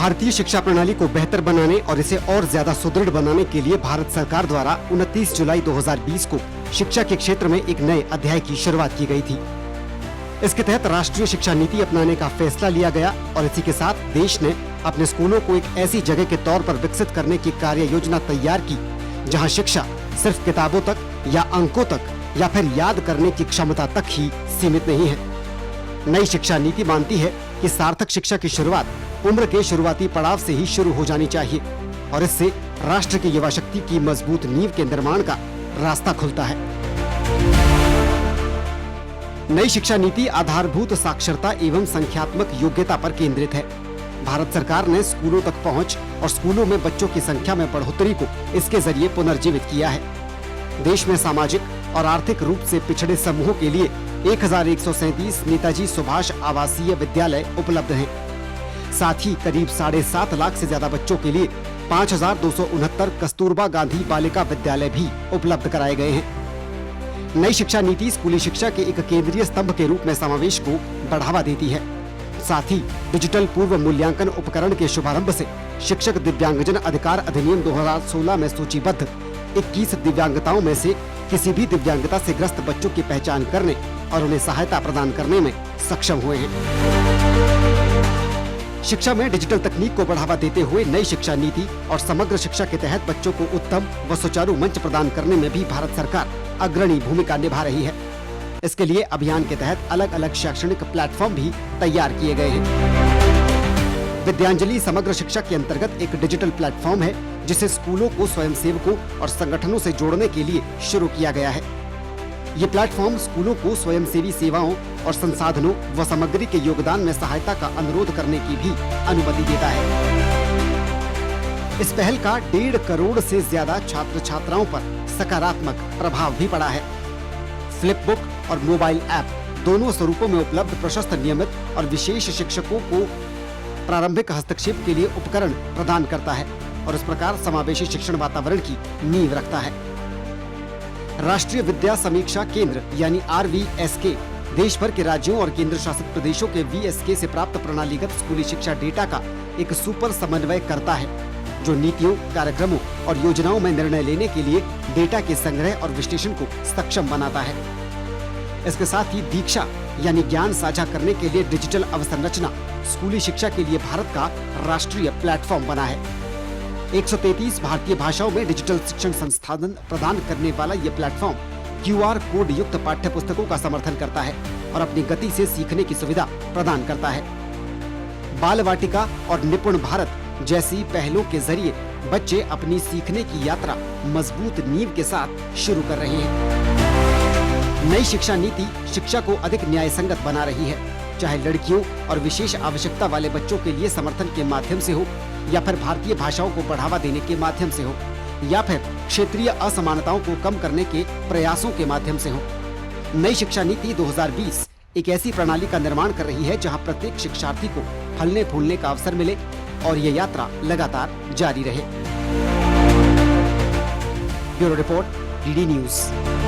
भारतीय शिक्षा प्रणाली को बेहतर बनाने और इसे और ज्यादा सुदृढ़ बनाने के लिए भारत सरकार द्वारा 29 जुलाई 2020 को शिक्षा के क्षेत्र में एक नए अध्याय की शुरुआत की गई थी। इसके तहत राष्ट्रीय शिक्षा नीति अपनाने का फैसला लिया गया और इसी के साथ देश ने अपने स्कूलों को एक ऐसी जगह के तौर पर विकसित करने की कार्य योजना तैयार की जहां शिक्षा सिर्फ किताबों तक या अंकों तक या फिर याद करने की क्षमता तक ही सीमित नहीं है। नई शिक्षा नीति मानती है कि सार्थक शिक्षा की शुरुआत उम्र के शुरुआती पड़ाव से ही शुरू हो जानी चाहिए और इससे राष्ट्र की युवा शक्ति की मजबूत नींव के निर्माण का रास्ता खुलता है। नई शिक्षा नीति आधारभूत साक्षरता एवं संख्यात्मक योग्यता पर केंद्रित है। भारत सरकार ने स्कूलों तक पहुंच और स्कूलों में बच्चों की संख्या में बढ़ोतरी को इसके जरिए पुनर्जीवित किया है। देश में सामाजिक और आर्थिक रूप से पिछड़े समूहों के लिए 1137 नेताजी सुभाष आवासीय विद्यालय उपलब्ध हैं। साथ ही करीब 7.5 लाख से ज्यादा बच्चों के लिए 5269 कस्तूरबा गांधी बालिका विद्यालय भी उपलब्ध कराए गए हैं। नई शिक्षा नीति स्कूली शिक्षा के एक केंद्रीय स्तंभ के रूप में समावेश को बढ़ावा देती है। साथ ही डिजिटल पूर्व मूल्यांकन उपकरण के शुभारंभ से शिक्षक दिव्यांगजन अधिकार अधिनियम 2016 में सूचीबद्ध 21 दिव्यांगताओं में से किसी भी दिव्यांगता से ग्रस्त बच्चों की पहचान करने और उन्हें सहायता प्रदान करने में सक्षम हुए हैं। शिक्षा में डिजिटल तकनीक को बढ़ावा देते हुए नई शिक्षा नीति और समग्र शिक्षा के तहत बच्चों को उत्तम व सुचारू मंच प्रदान करने में भी भारत सरकार अग्रणी भूमिका निभा रही है। इसके लिए अभियान के तहत अलग अलग शैक्षणिक प्लेटफॉर्म भी तैयार किए गए हैं। विद्यांजलि समग्र शिक्षा के अंतर्गत एक डिजिटल प्लेटफॉर्म है जिसे स्कूलों को स्वयंसेवकों और संगठनों से जोड़ने के लिए शुरू किया गया है। ये प्लेटफॉर्म स्कूलों को स्वयंसेवी सेवाओं और संसाधनों व सामग्री के योगदान में सहायता का अनुरोध करने की भी अनुमति देता है। इस पहल का 1.5 करोड़ से ज्यादा छात्र छात्राओं पर सकारात्मक प्रभाव भी पड़ा है। फ्लिप बुक और मोबाइल ऐप दोनों स्वरूपों में उपलब्ध प्रशस्त नियमित और विशेष शिक्षकों को प्रारंभिक हस्तक्षेप के लिए उपकरण प्रदान करता है और इस प्रकार समावेशी शिक्षण वातावरण की नींव रखता है। राष्ट्रीय विद्या समीक्षा केंद्र यानी RVSK देश भर के राज्यों और केंद्र शासित प्रदेशों के VSK से प्राप्त प्रणालीगत स्कूली शिक्षा डेटा का एक सुपर समन्वय करता है जो नीतियों, कार्यक्रमों और योजनाओं में निर्णय लेने के लिए डेटा के संग्रह और विश्लेषण को सक्षम बनाता है। इसके साथ ही दीक्षा यानी ज्ञान साझा करने के लिए डिजिटल अवसंरचना स्कूली शिक्षा के लिए भारत का राष्ट्रीय प्लेटफॉर्म बना है। 133 भारतीय भाषाओं में डिजिटल शिक्षण संसाधन प्रदान करने वाला ये प्लेटफॉर्म QR कोड युक्त पाठ्य पुस्तकों का समर्थन करता है और अपनी गति से सीखने की सुविधा प्रदान करता है। बाल वाटिका और निपुण भारत जैसी पहलों के जरिए बच्चे अपनी सीखने की यात्रा मजबूत नींव के साथ शुरू कर रहे हैं। नई शिक्षा नीति शिक्षा को अधिक न्याय संगत बना रही है, चाहे लड़कियों और विशेष आवश्यकता वाले बच्चों के लिए समर्थन के माध्यम से हो या फिर भारतीय भाषाओं को बढ़ावा देने के माध्यम से हो या फिर क्षेत्रीय असमानताओं को कम करने के प्रयासों के माध्यम से हो। नई शिक्षा नीति 2020 एक ऐसी प्रणाली का निर्माण कर रही है जहां प्रत्येक शिक्षार्थी को फलने फूलने का अवसर मिले और ये यात्रा लगातार जारी रहे। Bureau report, DD news.